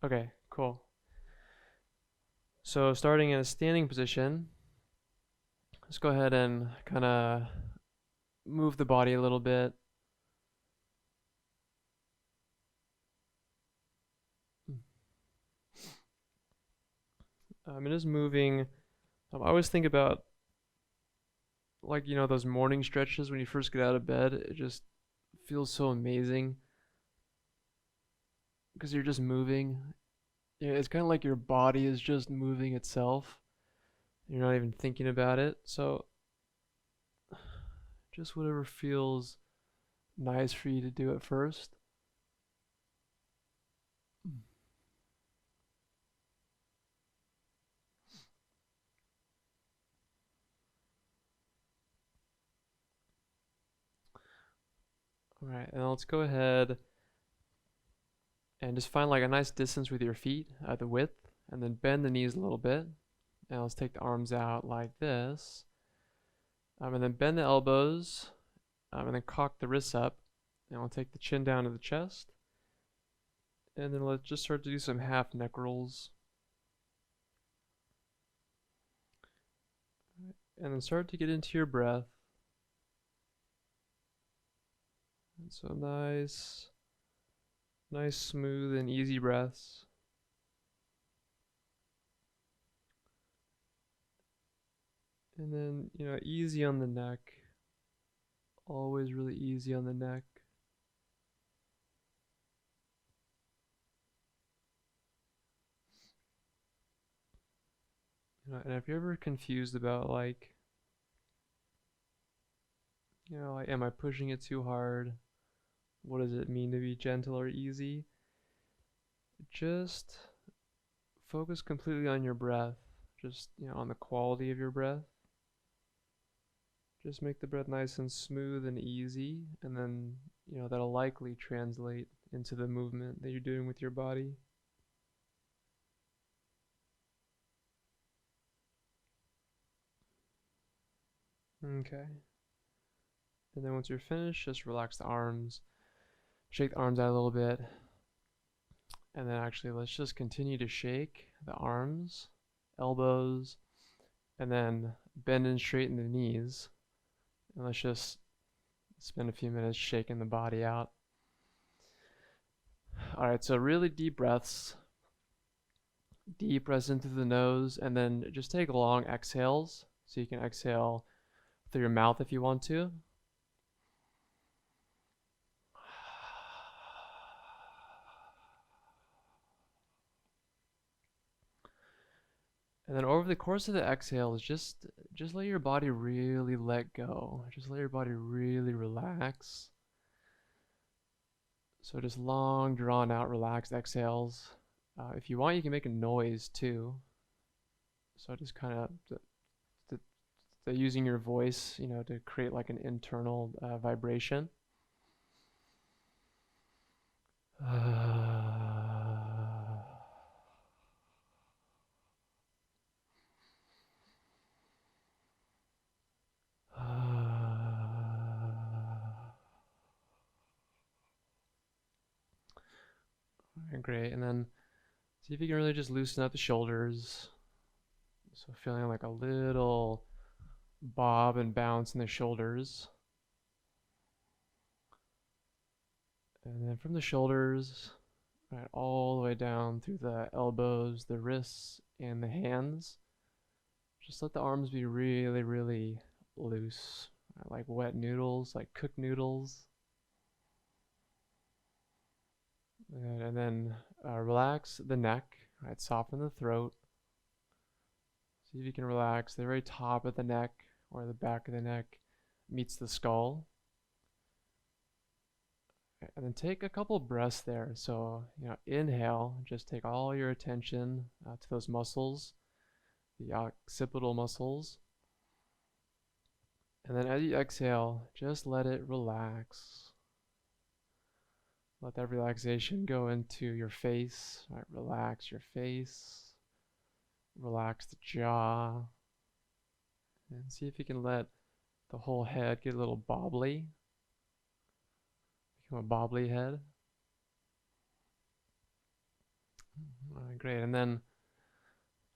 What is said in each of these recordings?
Okay, cool. So starting in a standing position, let's go ahead and kind of move the body a little bit. And just moving. I always think about like those morning stretches when you first get out of bed. It just feels so amazing because you're just moving. Yeah, it's kind of like your body is just moving itself. You're not even thinking about it. So just whatever feels nice for you to do at first. All right, and let's go ahead and just find like a nice distance with your feet at the width, and then bend the knees a little bit. And let's take the arms out like this, and then bend the elbows, and then cock the wrists up, and we'll take the chin down to the chest, and then let's just start to do some half neck rolls, and then start to get into your breath. And so nice, smooth, and easy breaths. And then, easy on the neck. Always really easy on the neck. And if you're ever confused about like, am I pushing it too hard? What does it mean to be gentle or easy? Just focus completely on your breath. Just, on the quality of your breath. Just make the breath nice and smooth and easy, and then, that'll likely translate into the movement that you're doing with your body. Okay. And then once you're finished, just relax the arms. Shake the arms out a little bit. And then actually, let's just continue to shake the arms, elbows, and then bend and straighten the knees. And let's just spend a few minutes shaking the body out. All right, so really deep breaths. Deep breaths into the nose, and then just take long exhales. So you can exhale through your mouth if you want to. And then over the course of the exhales, just let your body really let go. Just let your body really relax. So just long, drawn out, relaxed exhales. If you want, you can make a noise too. So just kind of using your voice, to create like an internal vibration. Great, and then see if you can really just loosen up the shoulders. So feeling like a little bob and bounce in the shoulders. And then from the shoulders, right, all the way down through the elbows, the wrists, and the hands. Just let the arms be really, really loose, right, like wet noodles, like cooked noodles. And then relax the neck, right, soften the throat. See if you can relax the very top of the neck or the back of the neck meets the skull. And then take a couple breaths there. So, inhale, just take all your attention to those muscles, the occipital muscles. And then as you exhale, just let it relax. Let that relaxation go into your face. Right? Relax your face. Relax the jaw. And see if you can let the whole head get a little bobbly. Become a bobbly head. Alright, great. And then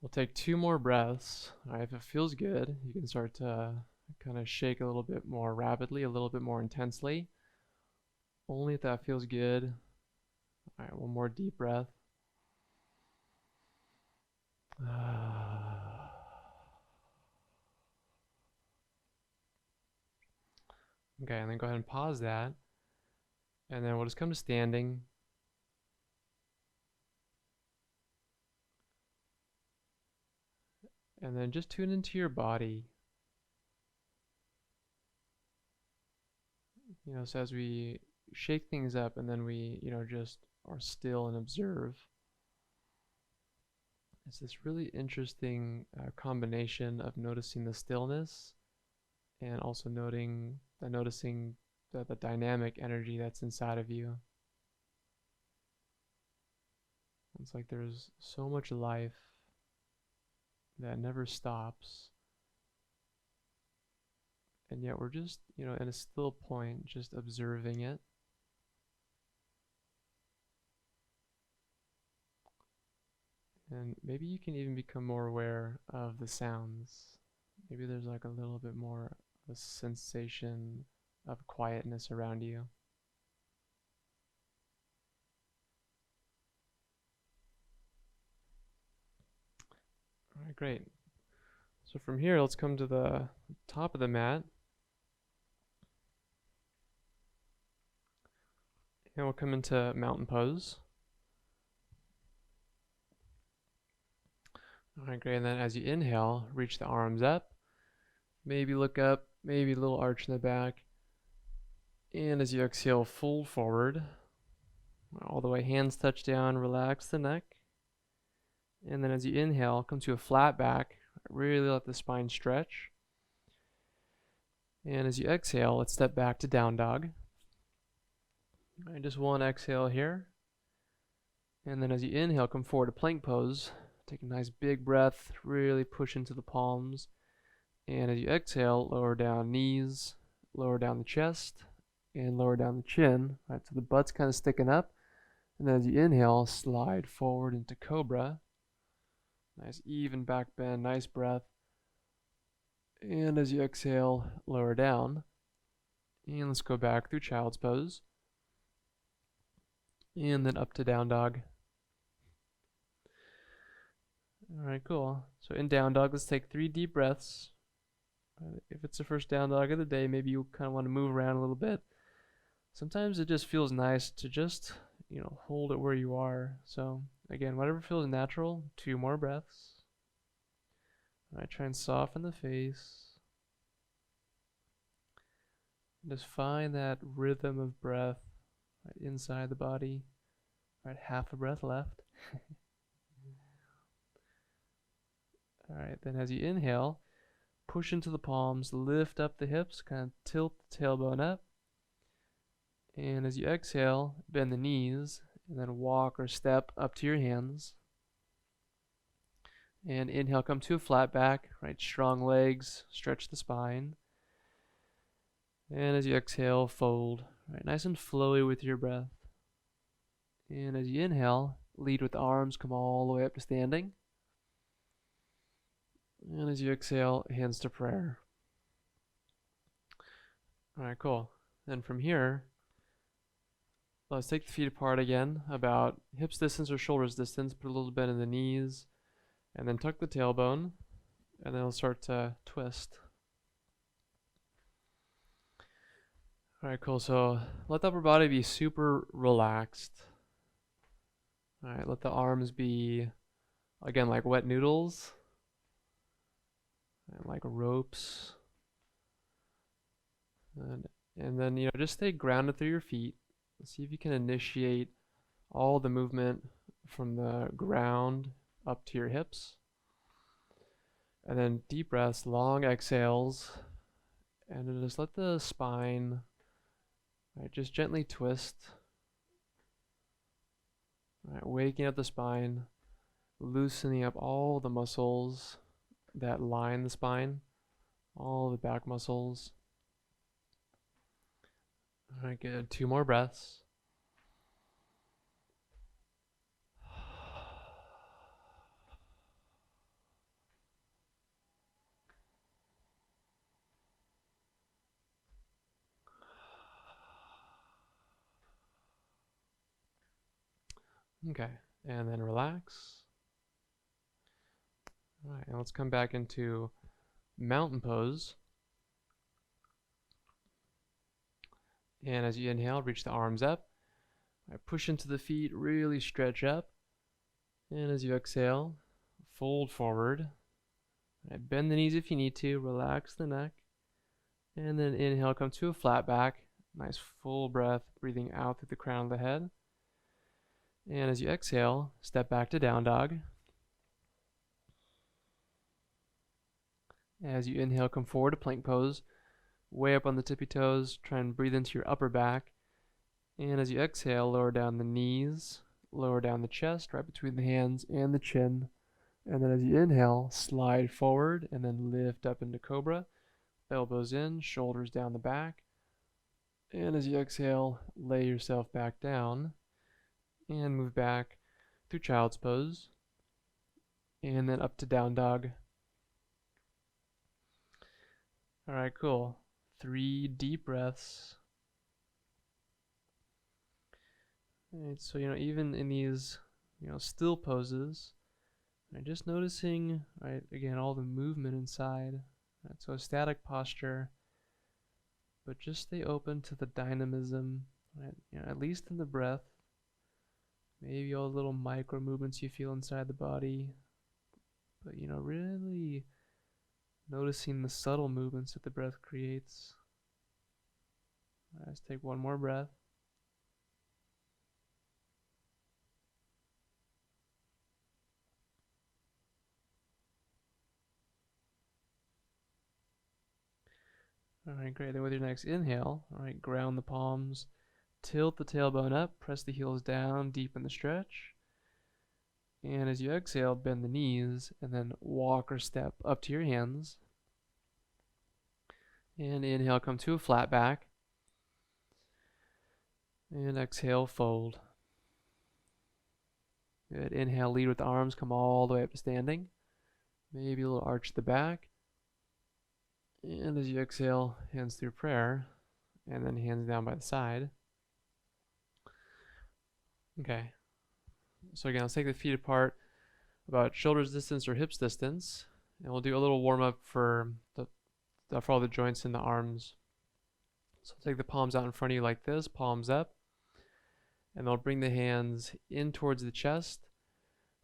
we'll take 2 more breaths. Alright, if it feels good, you can start to kind of shake a little bit more rapidly, a little bit more intensely. Only if that feels good. Alright, one more deep breath. Okay, and then go ahead and pause that. And then we'll just come to standing. And then just tune into your body. So as we shake things up and then we, just are still and observe. It's this really interesting combination of noticing the stillness and also noticing the dynamic energy that's inside of you. It's like there's so much life that never stops, and yet we're just, in a still point, just observing it. And maybe you can even become more aware of the sounds. Maybe there's like a little bit more of a sensation of quietness around you. All right, great. So from here, let's come to the top of the mat. And we'll come into mountain pose. All right, great. And then as you inhale, reach the arms up. Maybe look up, maybe a little arch in the back. And as you exhale, fold forward. All the way, hands touch down, relax the neck. And then as you inhale, come to a flat back. Really let the spine stretch. And as you exhale, let's step back to down dog. All right, just one exhale here. And then as you inhale, come forward to plank pose. Take a nice big breath, really push into the palms. And as you exhale, lower down knees, lower down the chest, and lower down the chin. Right, so the butt's kind of sticking up. And then as you inhale, slide forward into cobra. Nice even back bend, nice breath. And as you exhale, lower down. And let's go back through child's pose. And then up to down dog. Alright, cool. So in down dog, let's take 3 deep breaths. If it's the first down dog of the day, maybe you kind of want to move around a little bit. Sometimes it just feels nice to just, hold it where you are. So again, whatever feels natural, 2 more breaths. Alright, try and soften the face. Just find that rhythm of breath right inside the body. Alright, half a breath left. Alright, then as you inhale, push into the palms, lift up the hips, kind of tilt the tailbone up. And as you exhale, bend the knees, and then walk or step up to your hands. And inhale, come to a flat back, right? Strong legs, stretch the spine. And as you exhale, fold, right? Nice and flowy with your breath. And as you inhale, lead with the arms, come all the way up to standing. And as you exhale, hands to prayer. All right, cool. Then from here, let's take the feet apart again, about hips distance or shoulders distance. Put a little bend in the knees, and then tuck the tailbone, and then we'll start to twist. All right, cool. So let the upper body be super relaxed. All right, let the arms be, again, like wet noodles. And like ropes. And then, just stay grounded through your feet. See if you can initiate all the movement from the ground up to your hips. And then deep breaths, long exhales. And then just let the spine, just gently twist. Waking up the spine, loosening up all the muscles that line the spine, all the back muscles. All right, good. 2 more breaths. Okay, and then relax. All right, and let's come back into mountain pose. And as you inhale, reach the arms up. All right, push into the feet, really stretch up. And as you exhale, fold forward. All right, bend the knees if you need to, relax the neck. And then inhale, come to a flat back. Nice full breath, breathing out through the crown of the head. And as you exhale, step back to down dog. As you inhale, come forward to plank pose. Way up on the tippy toes, try and breathe into your upper back. And as you exhale, lower down the knees, lower down the chest, right between the hands and the chin. And then as you inhale, slide forward and then lift up into cobra. Elbows in, shoulders down the back. And as you exhale, lay yourself back down and move back through child's pose. And then up to down dog. All right, cool. 3 deep breaths. All right, so, even in these, still poses, right, just noticing, right, again, all the movement inside. Right, so a static posture, but just stay open to the dynamism, right, at least in the breath. Maybe all the little micro movements you feel inside the body, but, really noticing the subtle movements that the breath creates. All right, let's take one more breath. All right, great. Then with your next inhale, all right, ground the palms, tilt the tailbone up, press the heels down, deepen the stretch. And as you exhale, bend the knees, and then walk or step up to your hands. And inhale, come to a flat back. And exhale, fold. Good. Inhale, lead with the arms, come all the way up to standing. Maybe a little arch at the back. And as you exhale, hands through prayer, and then hands down by the side. Okay. So again, let's take the feet apart about shoulders distance or hips distance, and we'll do a little warm up for all the joints in the arms. So take the palms out in front of you like this, palms up, and they'll bring the hands in towards the chest.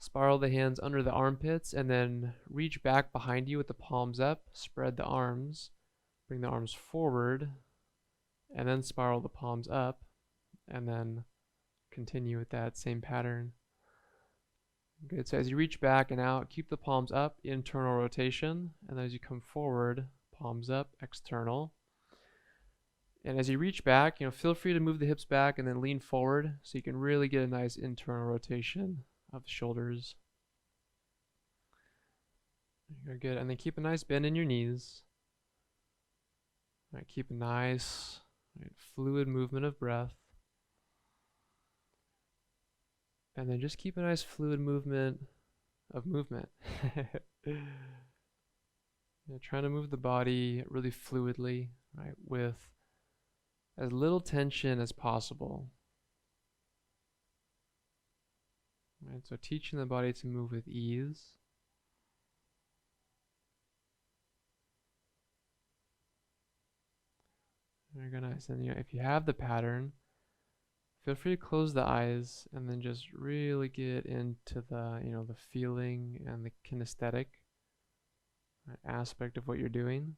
Spiral the hands under the armpits and then reach back behind you with the palms up. Spread the arms. Bring the arms forward and then spiral the palms up and then continue with that same pattern. Good. So as you reach back and out, keep the palms up, internal rotation. And as you come forward, palms up, external. And as you reach back, feel free to move the hips back and then lean forward so you can really get a nice internal rotation of the shoulders. You're good. And then keep a nice bend in your knees. All right, keep a nice fluid movement of breath. And then just keep a nice fluid movement of movement. Trying to move the body really fluidly, right, with as little tension as possible. Right, so teaching the body to move with ease. Very nice. And if you have the pattern, feel free to close the eyes and then just really get into the the feeling and the kinesthetic aspect of what you're doing.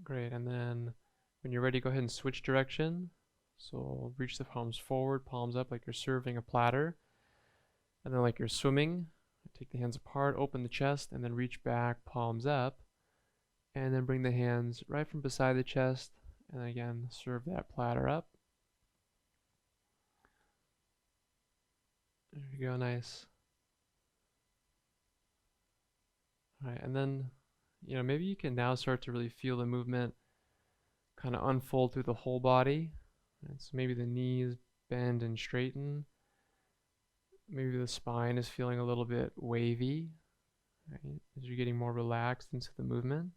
Great. And then when you're ready, go ahead and switch direction. So reach the palms forward, palms up like you're serving a platter. And then like you're swimming, take the hands apart, open the chest, and then reach back, palms up. And then bring the hands right from beside the chest. And again, serve that platter up. There you go, nice. All right, and then, maybe you can now start to really feel the movement kind of unfold through the whole body. Right, so maybe the knees bend and straighten. Maybe the spine is feeling a little bit wavy. right? As you're getting more relaxed into the movement.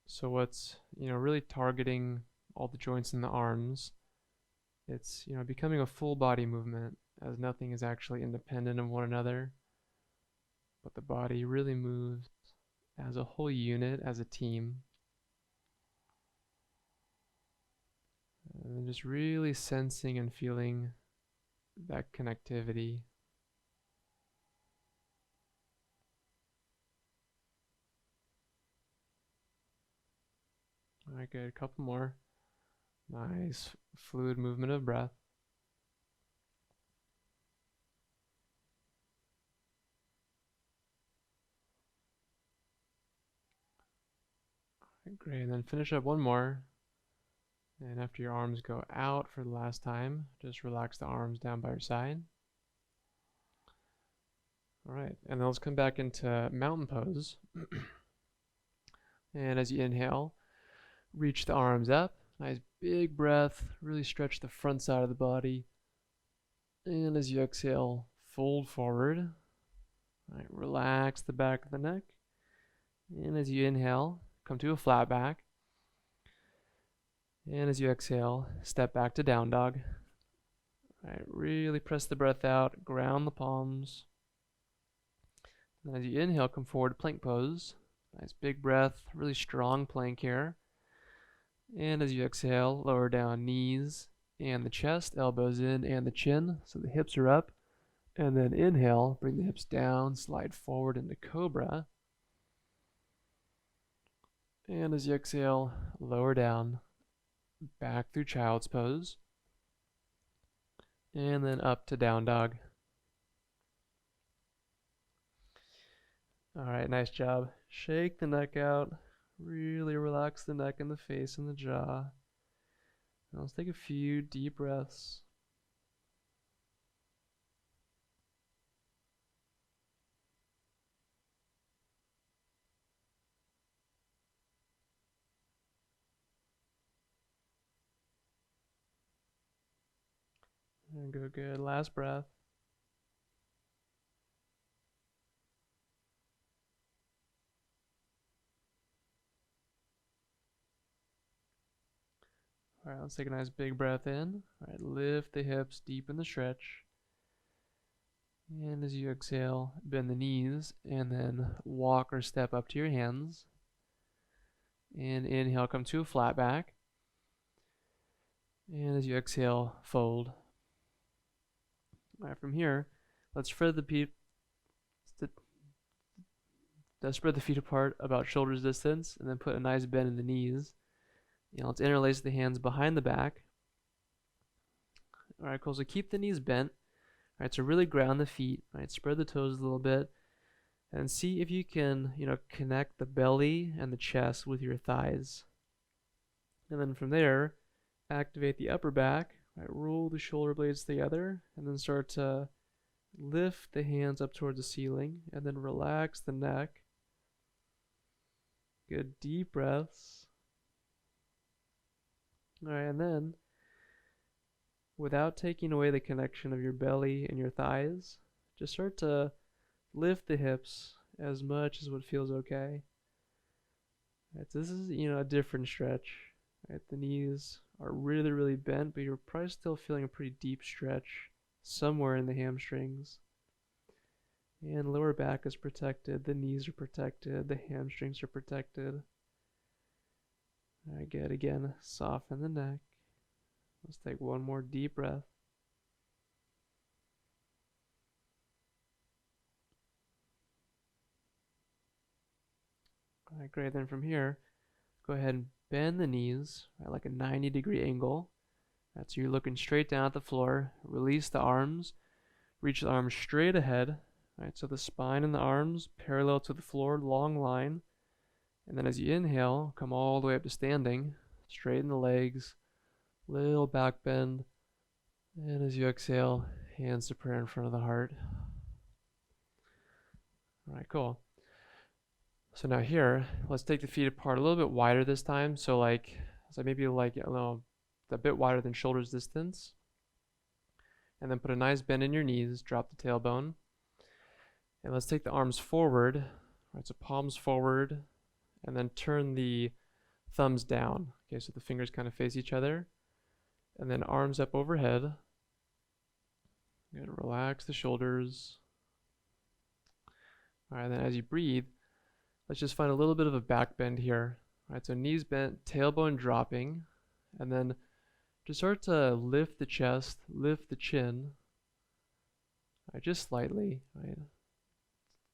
So what's, really targeting all the joints in the arms, it's, becoming a full body movement as nothing is actually independent of one another, but the body really moves as a whole unit, as a team. And just really sensing and feeling that connectivity. All right, good. A couple more. Nice fluid movement of breath. All right, great. And then finish up one more. And after your arms go out for the last time, just relax the arms down by your side. All right, and then let's come back into mountain pose. And as you inhale, reach the arms up. Nice big breath. Really stretch the front side of the body. And as you exhale, fold forward. All right, relax the back of the neck. And as you inhale, come to a flat back. And as you exhale, step back to down dog. All right, really press the breath out, ground the palms. And as you inhale, come forward to plank pose. Nice big breath, really strong plank here. And as you exhale, lower down knees and the chest, elbows in and the chin, so the hips are up. And then inhale, bring the hips down, slide forward into cobra. And as you exhale, lower down, back through child's pose. And then up to down dog. All right, nice job. Shake the neck out. Really relax the neck and the face and the jaw. Now let's take a few deep breaths. And go good. Last breath. All right, let's take a nice big breath in. All right, lift the hips, deepen the stretch. And as you exhale, bend the knees and then walk or step up to your hands. And inhale, come to a flat back. And as you exhale, fold. All right, from here, let's spread the feet apart about shoulders distance, and then put a nice bend in the knees. Let's interlace the hands behind the back. All right, cool. So keep the knees bent. All right, so really ground the feet. All right, spread the toes a little bit, and see if you can, connect the belly and the chest with your thighs. And then from there, activate the upper back. All right, roll the shoulder blades together, and then start to lift the hands up towards the ceiling, and then relax the neck. Good deep breaths. All right, and then, without taking away the connection of your belly and your thighs, just start to lift the hips as much as what feels okay. All right, so this is, a different stretch. Right, the knees are really, really bent, but you're probably still feeling a pretty deep stretch somewhere in the hamstrings. And lower back is protected, the knees are protected, the hamstrings are protected. All right, good. Again, soften the neck. Let's take one more deep breath. All right, great. Then from here, go ahead and bend the knees at like a 90-degree angle. That's so you're looking straight down at the floor. Release the arms. Reach the arms straight ahead. All right, so the spine and the arms parallel to the floor, long line. And then as you inhale, come all the way up to standing. Straighten the legs. Little back bend. And as you exhale, hands to prayer in front of the heart. All right, cool. So now here, let's take the feet apart a little bit wider this time. So maybe a bit wider than shoulders distance. And then put a nice bend in your knees, drop the tailbone. And let's take the arms forward. Right, so palms forward, and then turn the thumbs down. Okay, so the fingers kind of face each other. And then arms up overhead. Good, relax the shoulders. All right, then as you breathe, let's just find a little bit of a back bend here. All right, so knees bent, tailbone dropping, and then just start to lift the chest, lift the chin. All right, just slightly. Right,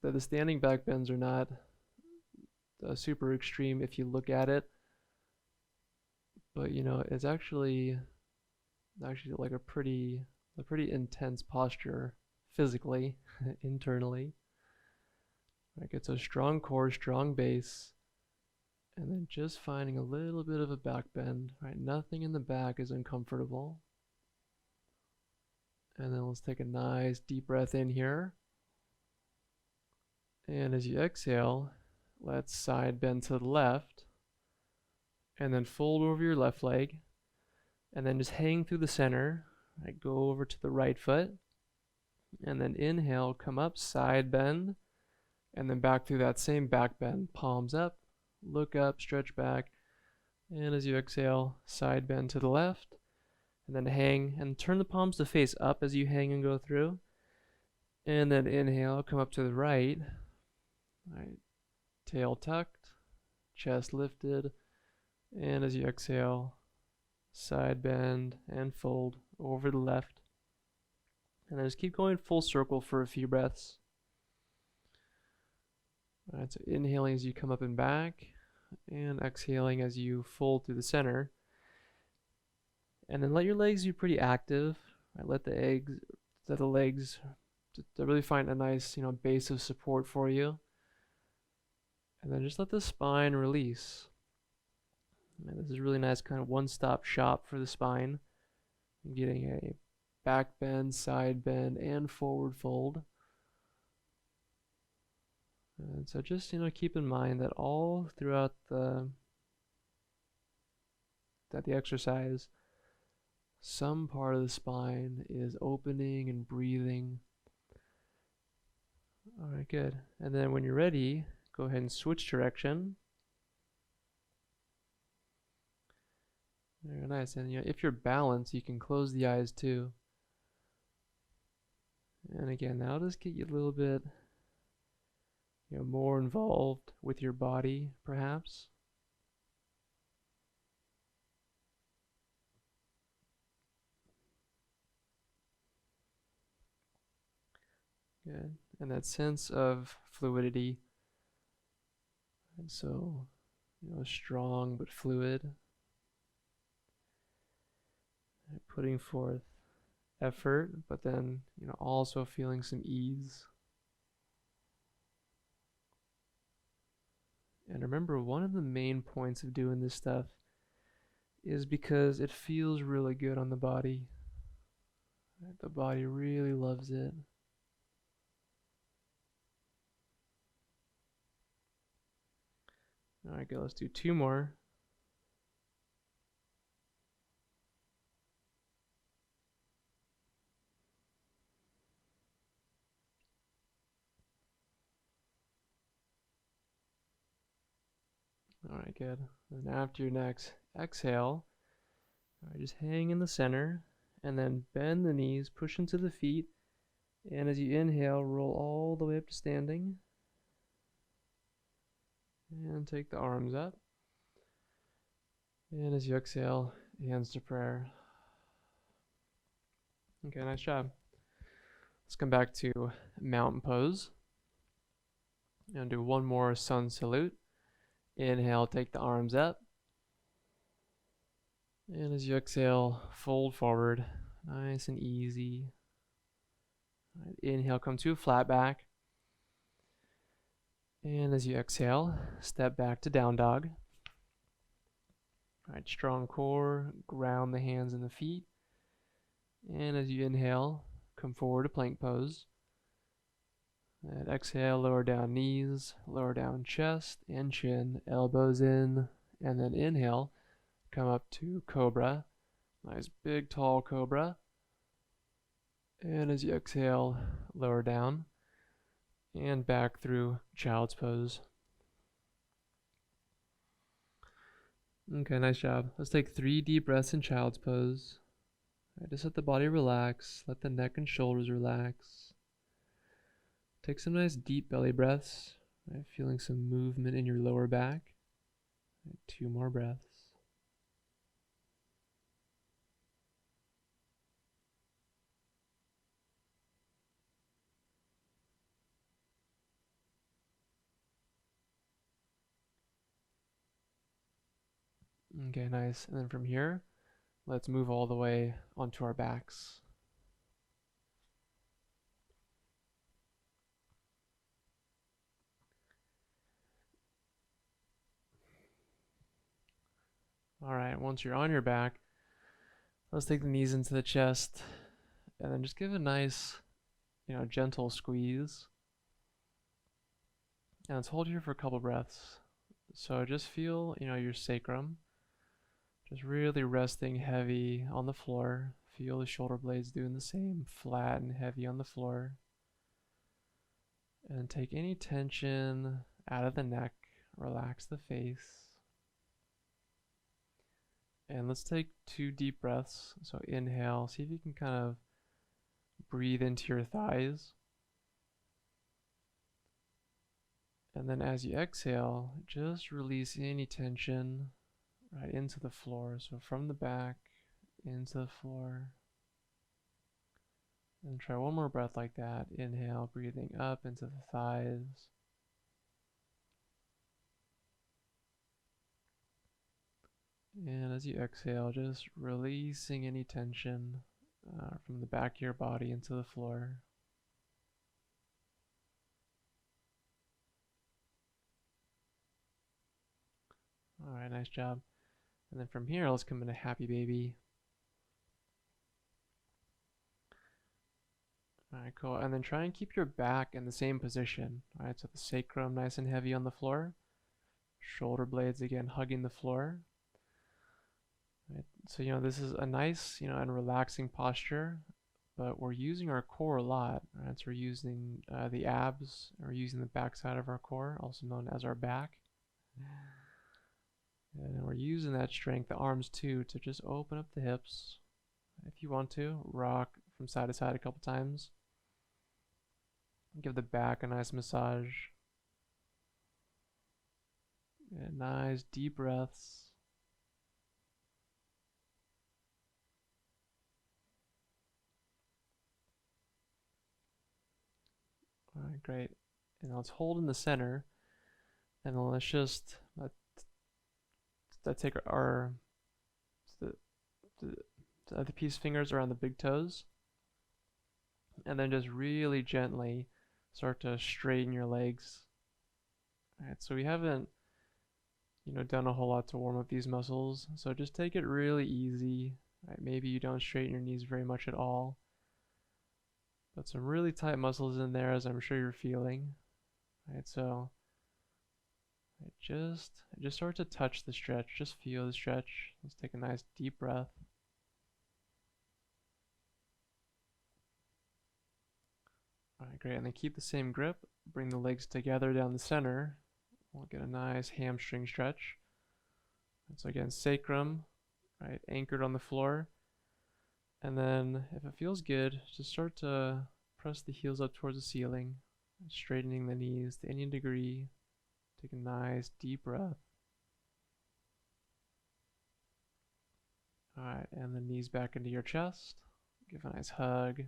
the standing back bends are not super extreme if you look at it, but you know it's actually like a pretty intense posture physically, internally. Right, get a strong core, strong base, and then just finding a little bit of a back bend. Right, nothing in the back is uncomfortable. And then let's take a nice deep breath in here. And as you exhale, let's side bend to the left, and then fold over your left leg, and then just hang through the center. Right, go over to the right foot, and then inhale, come up, side bend, and then back through that same back bend. Palms up, look up, stretch back, and as you exhale, side bend to the left, and then hang, and turn the palms to face up as you hang and go through, and then inhale, come up to the right. Right, tail tucked, chest lifted, and as you exhale, side bend and fold over the left. And then just keep going full circle for a few breaths. All right, so inhaling as you come up and back, and exhaling as you fold through the center. And then let your legs be pretty active. Right, let the legs to really find a nice, base of support for you. And then just let the spine release. And this is a really nice kind of one-stop shop for the spine. I'm getting a back bend, side bend, and forward fold. And so just, keep in mind that all throughout the exercise, some part of the spine is opening and breathing. All right, good. And then when you're ready, go ahead and switch direction. Very nice. And if you're balanced, you can close the eyes too. And again, that'll just get you a little bit more involved with your body, perhaps. Good. And that sense of fluidity. And so, strong but fluid. Putting forth effort, but then, also feeling some ease. And remember, one of the main points of doing this stuff is because it feels really good on the body. The body really loves it. All right, good. Let's do 2 more. All right, good. And after your next exhale, just hang in the center, and then bend the knees, push into the feet, and as you inhale, roll all the way up to standing. And take the arms up. And as you exhale, hands to prayer. Okay, nice job. Let's come back to mountain pose. And do 1 more sun salute. Inhale, take the arms up. And as you exhale, fold forward. Nice and easy. Right, inhale, come to a flat back. And as you exhale, step back to down dog. All right, strong core, ground the hands and the feet. And as you inhale, come forward to plank pose. And exhale, lower down knees, lower down chest and chin, elbows in. And then inhale, come up to cobra. Nice big tall cobra. And as you exhale, lower down. And back through child's pose. Okay, nice job. Let's take 3 deep breaths in child's pose. Right, just let the body relax. Let the neck and shoulders relax. Take some nice deep belly breaths. Right, feeling some movement in your lower back. Right, 2 more breaths. Okay, nice. And then from here, let's move all the way onto our backs. Alright, once you're on your back, let's take the knees into the chest and then just give a nice, gentle squeeze. And let's hold here for a couple breaths. So just feel, your sacrum just really resting heavy on the floor. Feel the shoulder blades doing the same, flat and heavy on the floor. And take any tension out of the neck, relax the face. And let's take 2 deep breaths. So inhale, see if you can kind of breathe into your thighs. And then as you exhale, just release any tension right into the floor. So from the back into the floor. And try one more breath like that. Inhale, breathing up into the thighs. And as you exhale, just releasing any tension from the back of your body into the floor. Alright, nice job. And then from here, let's come into happy baby. Alright, cool. And then try and keep your back in the same position. Alright, so the sacrum nice and heavy on the floor. Shoulder blades again hugging the floor. Right. So, this is a nice, and relaxing posture, but we're using our core a lot. Right? So we're using the abs, or using the backside of our core, also known as our back. And we're using that strength, the arms too, to just open up the hips. If you want to, rock from side to side a couple times. Give the back a nice massage. And nice deep breaths. Alright, great. And now let's hold in the center. And then let's just take our the other piece fingers around the big toes. And then just really gently start to straighten your legs. Alright, so we haven't done a whole lot to warm up these muscles. So just take it really easy. Right, maybe you don't straighten your knees very much at all. But some really tight muscles in there, as I'm sure you're feeling. Right, so just start to touch the stretch. Just feel the stretch. Let's take a nice deep breath. Alright, great. And then keep the same grip. Bring the legs together down the center. We'll get a nice hamstring stretch. And so again, sacrum, right, anchored on the floor. And then if it feels good, just start to press the heels up towards the ceiling, straightening the knees to any degree. Take a nice deep breath. Alright, and the knees back into your chest. Give a nice hug.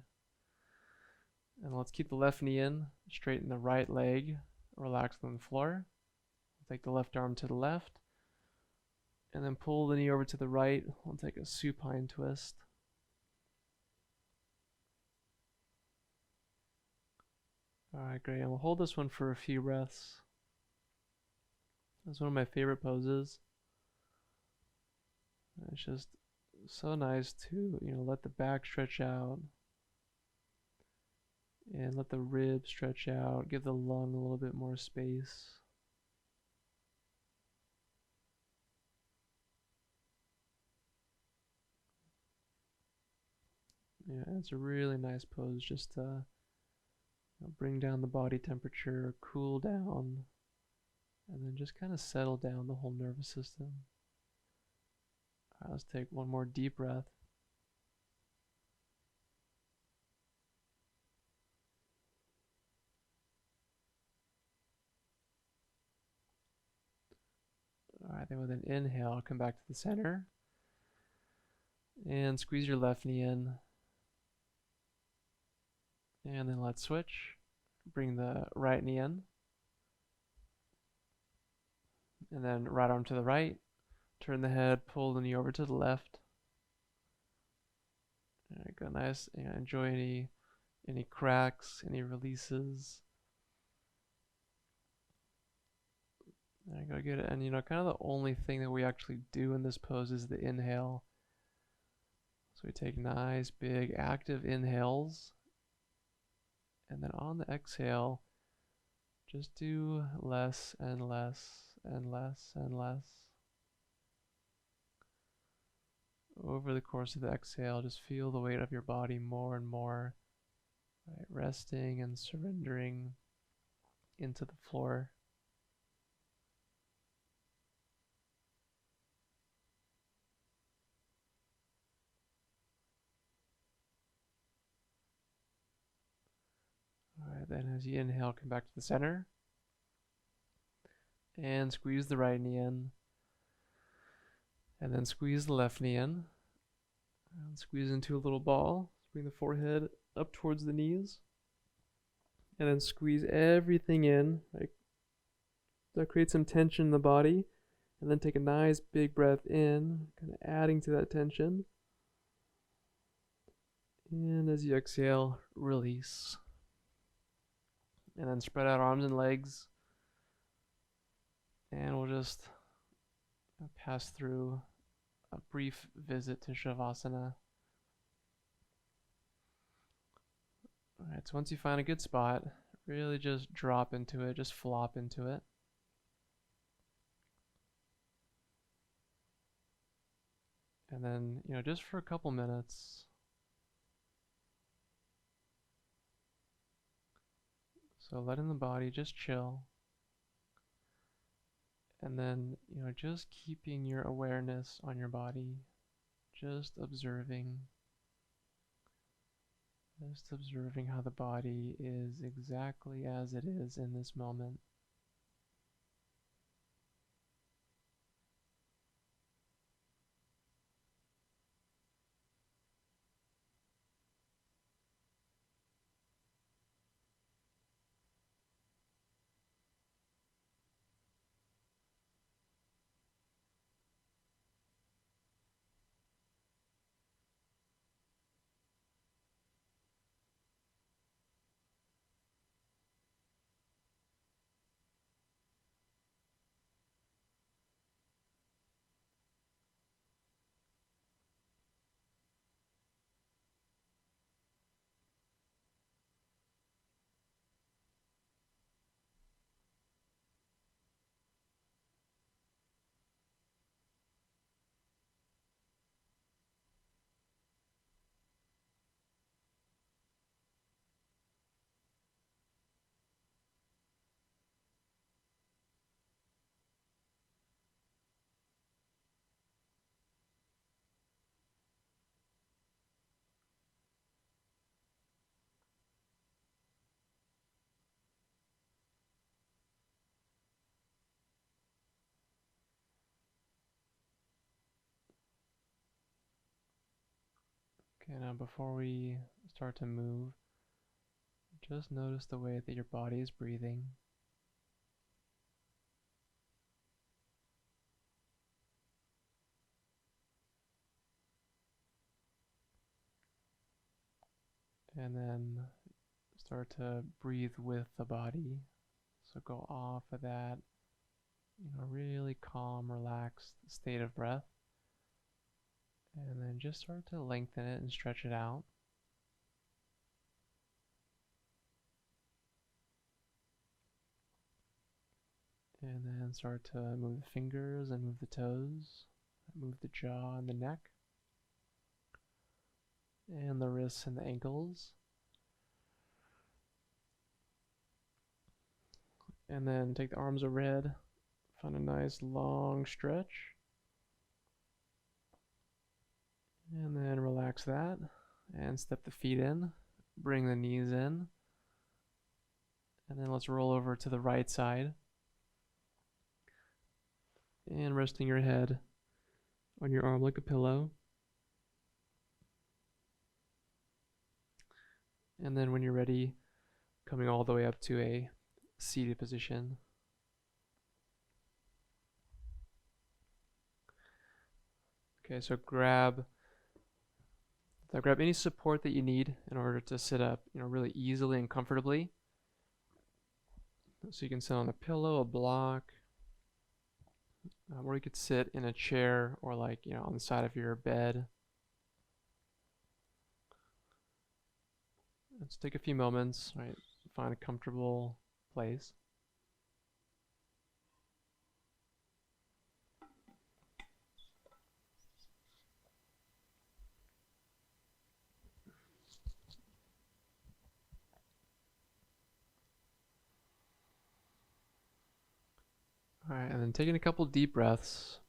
And let's keep the left knee in, straighten the right leg, relax on the floor. Take the left arm to the left, and then pull the knee over to the right. We'll take a supine twist. Alright, great. And we'll hold this one for a few breaths. It's one of my favorite poses. It's just so nice to, let the back stretch out. And let the ribs stretch out. Give the lung a little bit more space. Yeah, it's a really nice pose just to Bring down the body temperature, cool down, and then just kind of settle down the whole nervous system. All right, let's take one more deep breath. All right, then with an inhale, come back to the center and squeeze your left knee in. And then let's switch. Bring the right knee in. And then right arm to the right. Turn the head, pull the knee over to the left. All right, go nice. Enjoy any cracks, any releases. There you go, get it. And kind of the only thing that we actually do in this pose is the inhale. So we take nice, big, active inhales. And then on the exhale, just do less and less and less and less. Over the course of the exhale, just feel the weight of your body more and more. Right, resting and surrendering into the floor. Alright, then as you inhale, come back to the center. And squeeze the right knee in. And then squeeze the left knee in. And squeeze into a little ball. Bring the forehead up towards the knees. And then squeeze everything in. Right? That creates some tension in the body. And then take a nice big breath in, kind of adding to that tension. And as you exhale, release. And then spread out arms and legs. And we'll just pass through a brief visit to Shavasana. Alright, so once you find a good spot, really just drop into it, just flop into it. And then, just for a couple minutes, so letting the body just chill. And then, just keeping your awareness on your body, just observing how the body is exactly as it is in this moment. Okay, now before we start to move, just notice the way that your body is breathing. And then start to breathe with the body. So go off of that, really calm, relaxed state of breath. And then just start to lengthen it and stretch it out. And then start to move the fingers and move the toes, move the jaw and the neck, and the wrists and the ankles. And then take the arms overhead, find a nice long stretch. And then relax that and step the feet in, bring the knees in. And then let's roll over to the right side. And resting your head on your arm like a pillow. And then when you're ready, coming all the way up to a seated position. Okay, so grab any support that you need in order to sit up, really easily and comfortably. So you can sit on a pillow, a block, or you could sit in a chair or on the side of your bed. Let's take a few moments, right? Find a comfortable place. All right, and then taking a couple deep breaths.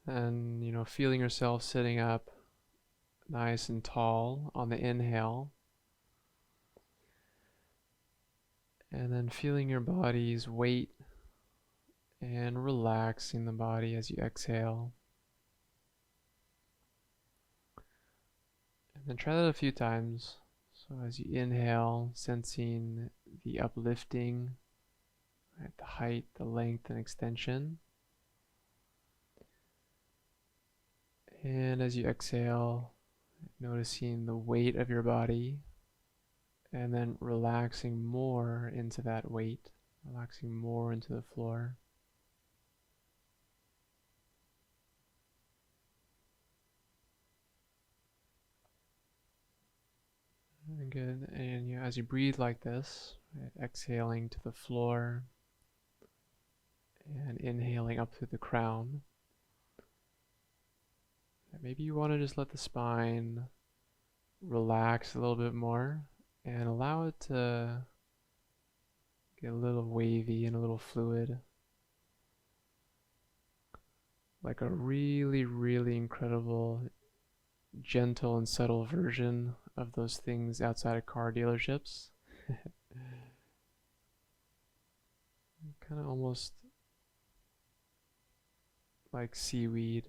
And, feeling yourself sitting up nice and tall on the inhale. And then feeling your body's weight and relaxing the body as you exhale. And then try that a few times. So as you inhale, sensing the uplifting, right, the height, the length, and extension. And as you exhale, noticing the weight of your body, and then relaxing more into that weight, relaxing more into the floor. Good. And as you breathe like this, right, exhaling to the floor and inhaling up through the crown. Maybe you want to just let the spine relax a little bit more and allow it to get a little wavy and a little fluid. Like a really, really incredible, gentle and subtle version of those things outside of car dealerships. Kind of almost like seaweed.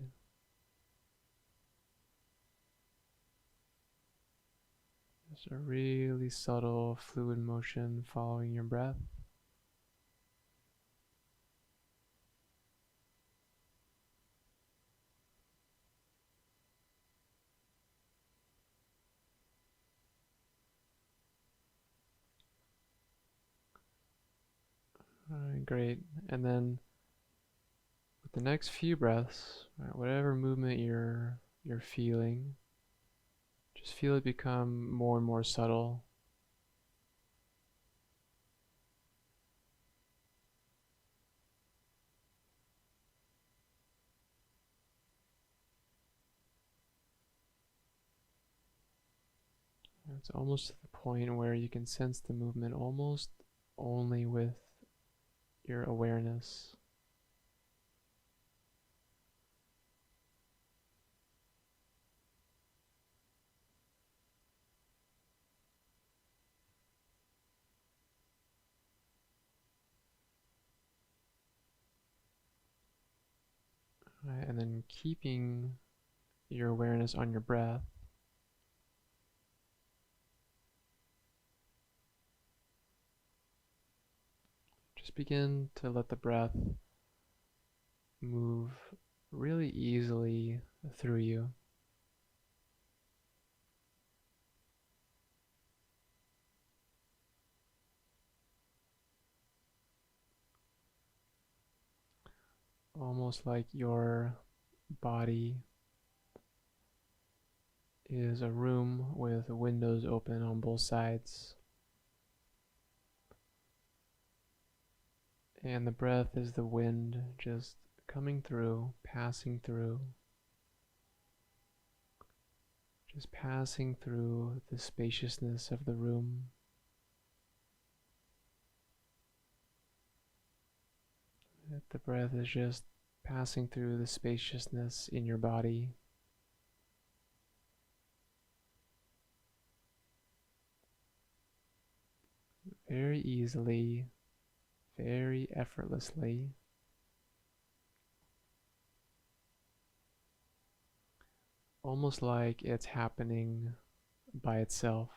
Just a really subtle fluid motion following your breath. Alright, great. And then with the next few breaths, right, whatever movement you're feeling, just feel it become more and more subtle. It's almost to the point where you can sense the movement almost only with your awareness. Right, and then keeping your awareness on your breath. Just begin to let the breath move really easily through you. Almost like your body is a room with windows open on both sides. And the breath is the wind just coming through, passing through, Just passing through the spaciousness of the room. The breath is just passing through the spaciousness in your body. Very easily, very effortlessly. Almost like it's happening by itself.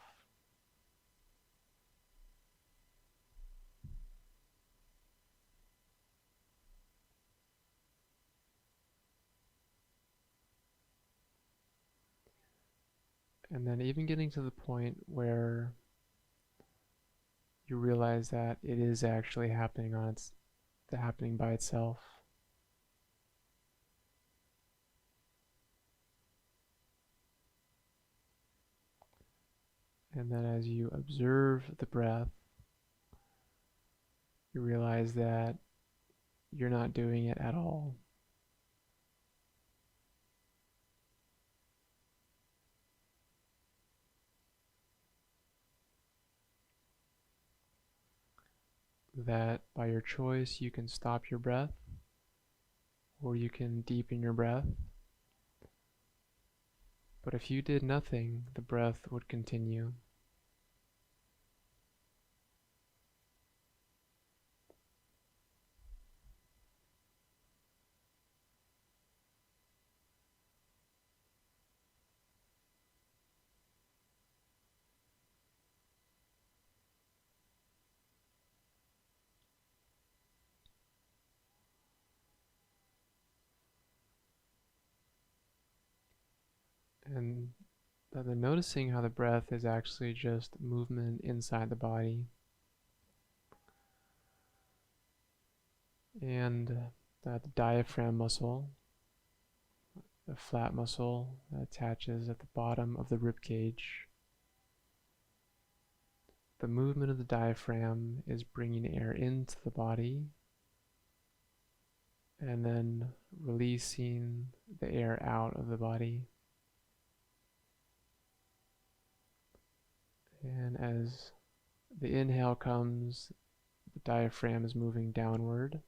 And then even getting to the point where you realize that it is actually happening happening by itself. And then as you observe the breath, you realize that you're not doing it at all. That by your choice you can stop your breath, or you can deepen your breath. But if you did nothing, the breath would continue. And then noticing how the breath is actually just movement inside the body. And that the diaphragm muscle, the flat muscle that attaches at the bottom of the rib cage, the movement of the diaphragm is bringing air into the body and then releasing the air out of the body. And as the inhale comes, the diaphragm is moving downward.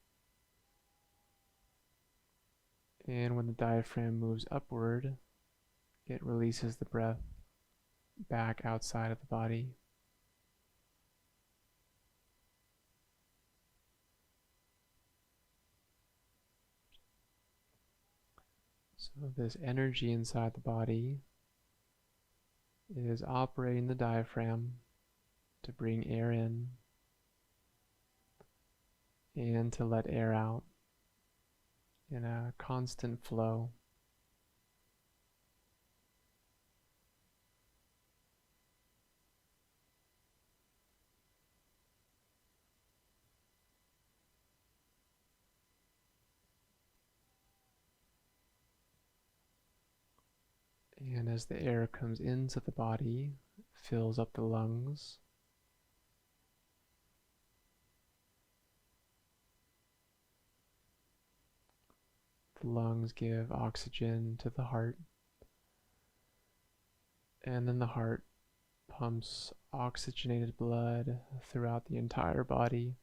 And when the diaphragm moves upward, it releases the breath back outside of the body. So this energy inside the body is operating the diaphragm to bring air in and to let air out in a constant flow. And as the air comes into the body, fills up the lungs, the lungs give oxygen to the heart, and then the heart pumps oxygenated blood throughout the entire body.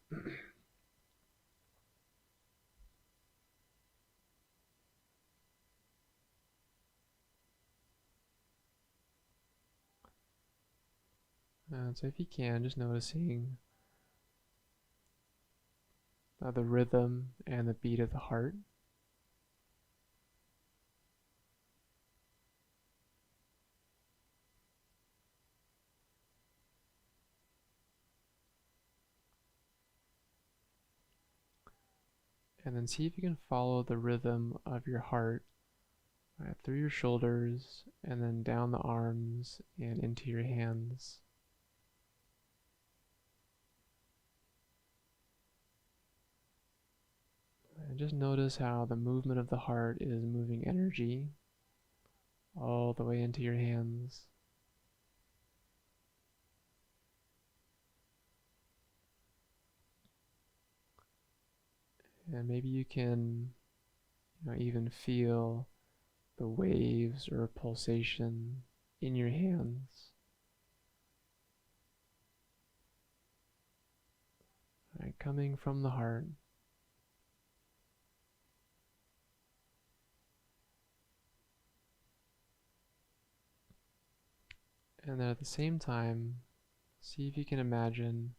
So if you can, just noticing the rhythm and the beat of the heart. And then see if you can follow the rhythm of your heart through your shoulders and then down the arms and into your hands. And just notice how the movement of the heart is moving energy all the way into your hands. And maybe you can even feel the waves or pulsation in your hands. All right, coming from the heart. And then at the same time, see if you can imagine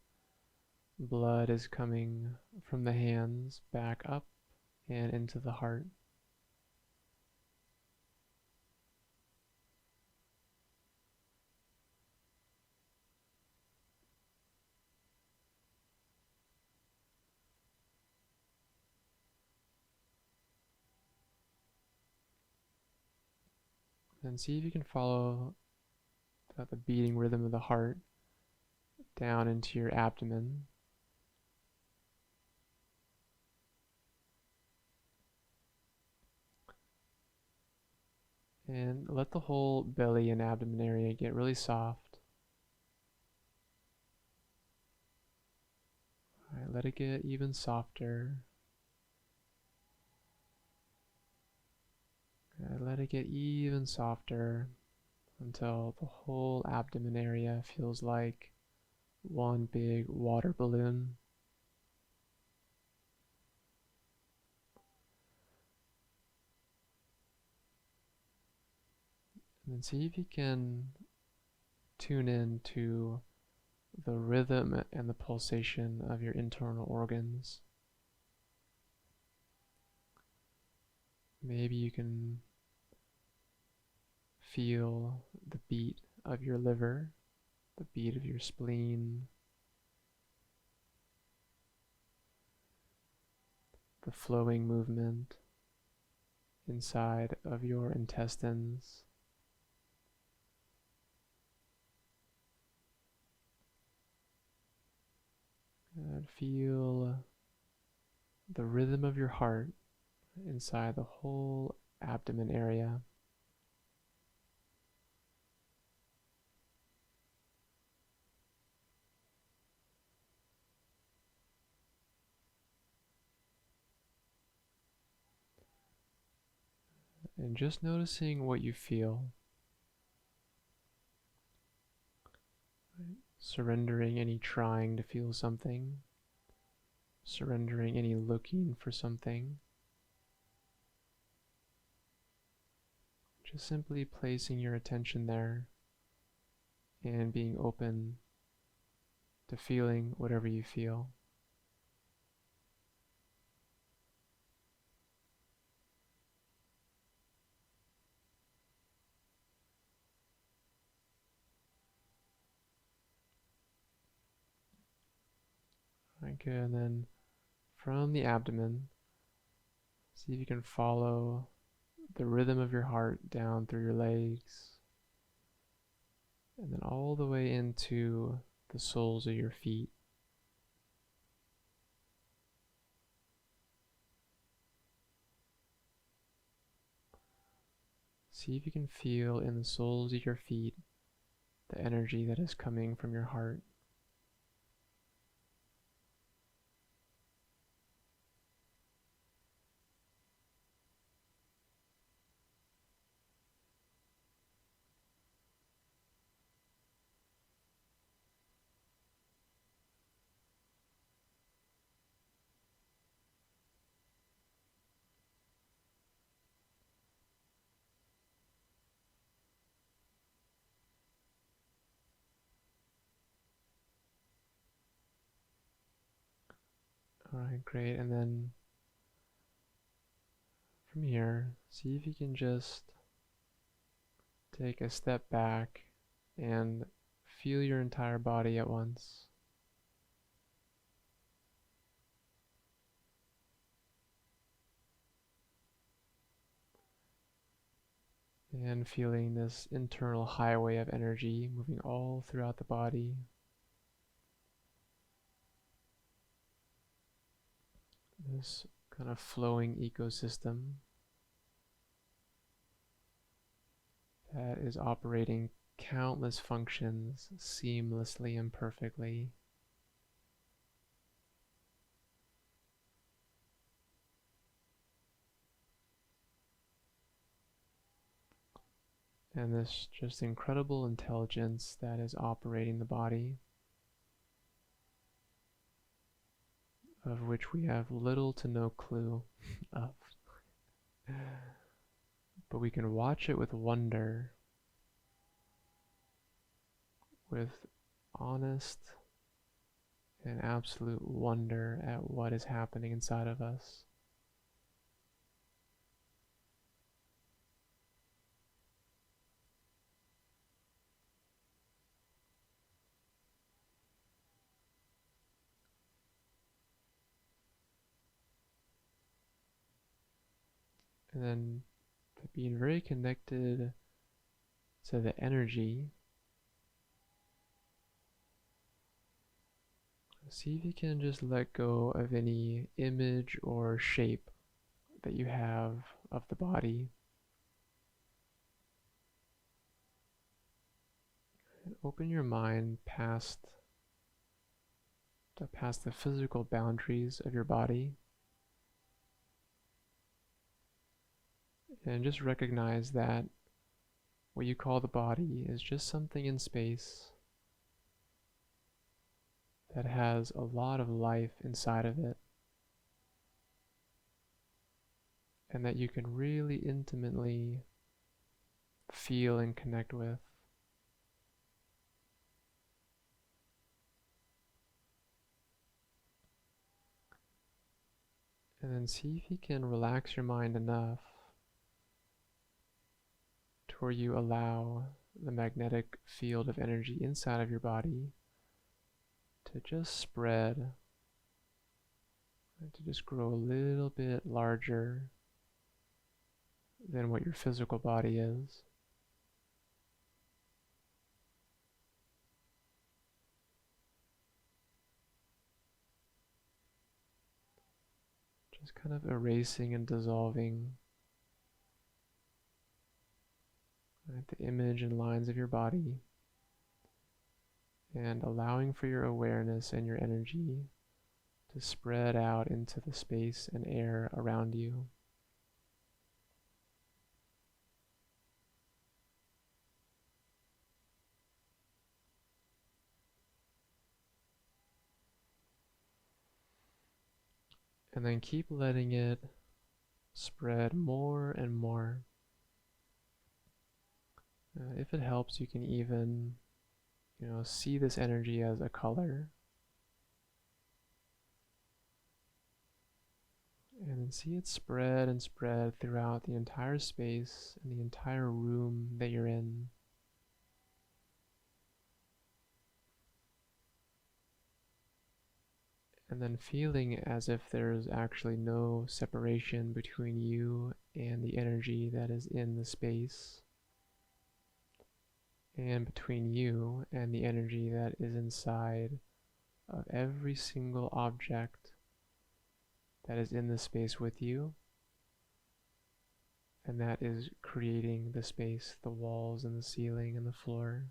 blood is coming from the hands back up and into the heart. And see if you can follow the beating rhythm of the heart down into your abdomen. And let the whole belly and abdomen area get really soft. All right, let it get even softer. Let it get even softer until the whole abdomen area feels like one big water balloon. And then see if you can tune in to the rhythm and the pulsation of your internal organs. Maybe you can feel the beat of your liver, the beat of your spleen, the flowing movement inside of your intestines. And feel the rhythm of your heart inside the whole abdomen area. And just noticing what you feel. Surrendering any trying to feel something. Surrendering any looking for something. Just simply placing your attention there and being open to feeling whatever you feel. Alright, good. And then from the abdomen, see if you can follow the rhythm of your heart down through your legs, and then all the way into the soles of your feet. See if you can feel in the soles of your feet the energy that is coming from your heart. Alright, great. And then from here, see if you can just take a step back and feel your entire body at once. And feeling this internal highway of energy moving all throughout the body. This kind of flowing ecosystem that is operating countless functions seamlessly and perfectly. and this just incredible intelligence that is operating the body, of which we have little to no clue of. But we can watch it with wonder, with honest and absolute wonder at what is happening inside of us. And then being very connected to the energy, see if you can just let go of any image or shape that you have of the body. And open your mind past the physical boundaries of your body. And just recognize that what you call the body is just something in space that has a lot of life inside of it, and that you can really intimately feel and connect with. And then see if you can relax your mind enough to where you allow the magnetic field of energy inside of your body to just spread, and to just grow a little bit larger than what your physical body is. Just kind of erasing and dissolving the image and lines of your body, and allowing for your awareness and your energy to spread out into the space and air around you. And then keep letting it spread more and more. If it helps, you can even, see this energy as a color. And then see it spread and spread throughout the entire space and the entire room that you're in. And then feeling as if there's actually no separation between you and the energy that is in the space, and between you and the energy that is inside of every single object that is in the space with you, and that is creating the space, the walls and the ceiling and the floor.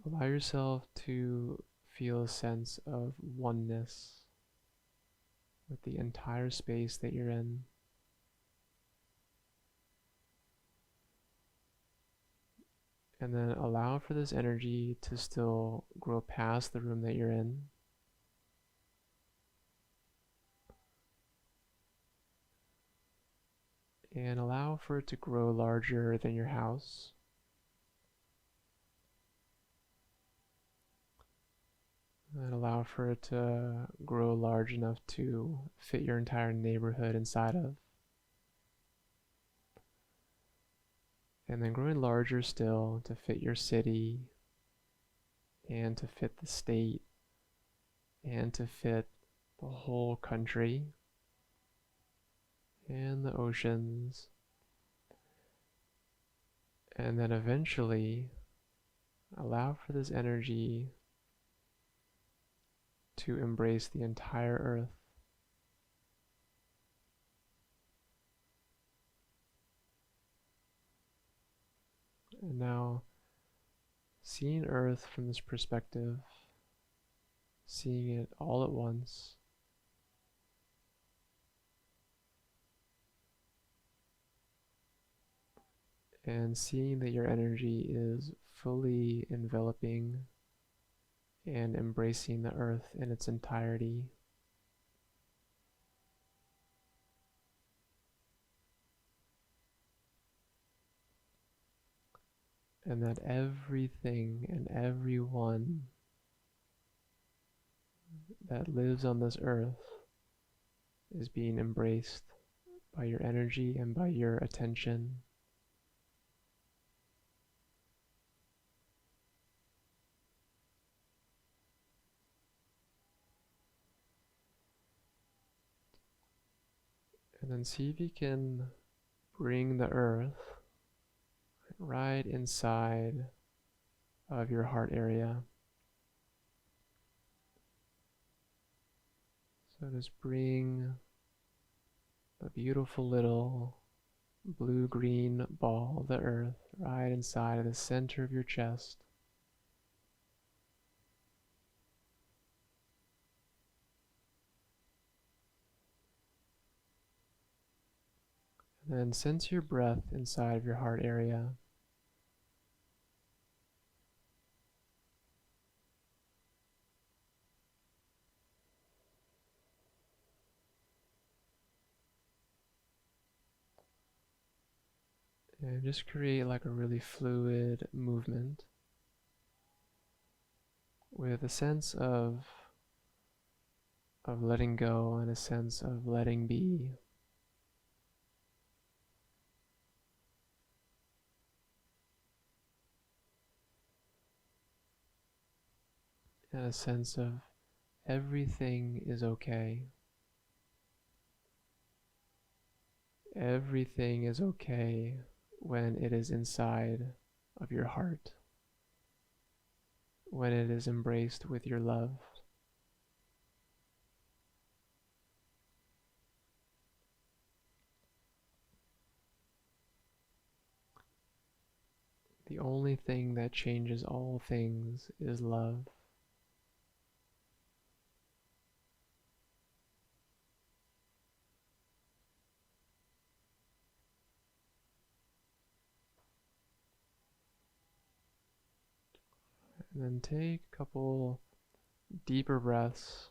Allow yourself to feel a sense of oneness with the entire space that you're in. And then allow for this energy to still grow past the room that you're in. And allow for it to grow larger than your house. And allow for it to grow large enough to fit your entire neighborhood inside of. And then growing larger still to fit your city, and to fit the state, and to fit the whole country, and the oceans. And then eventually allow for this energy to embrace the entire earth. And now, seeing Earth from this perspective, seeing it all at once, and seeing that your energy is fully enveloping and embracing the earth in its entirety. And that everything and everyone that lives on this earth is being embraced by your energy and by your attention. And then see if you can bring the earth right inside of your heart area. So just bring a beautiful little blue-green ball of the earth right inside of the center of your chest. And then sense your breath inside of your heart area. And just create like a really fluid movement with a sense of letting go and a sense of letting be. And a sense of everything is okay. Everything is okay when it is inside of your heart, when it is embraced with your love. The only thing that changes all things is love. And then take a couple deeper breaths.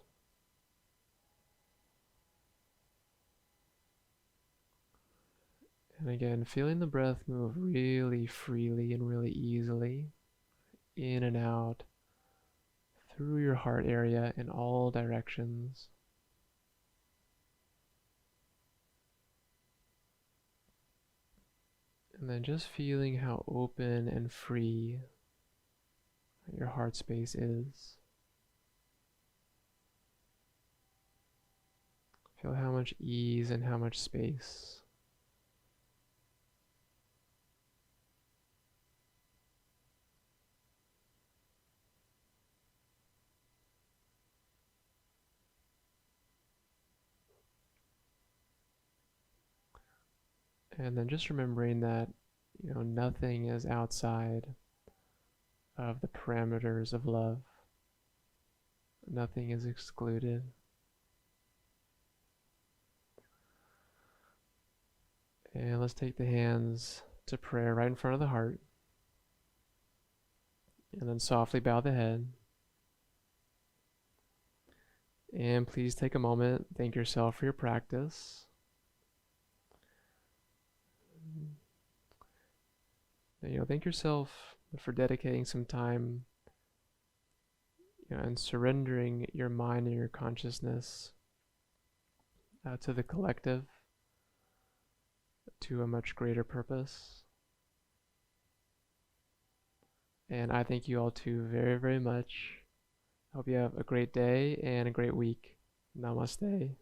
And again, feeling the breath move really freely and really easily in and out through your heart area in all directions. And then just feeling how open and free your heart space is. Feel how much ease and how much space. And then just remembering that, nothing is outside of the parameters of love. Nothing is excluded. And let's take the hands to prayer right in front of the heart. And then softly bow the head. And please take a moment, thank yourself for your practice. Thank yourself for dedicating some time, and surrendering your mind and your consciousness to the collective, to a much greater purpose. And I thank you all too very, very much. Hope you have a great day and a great week. Namaste.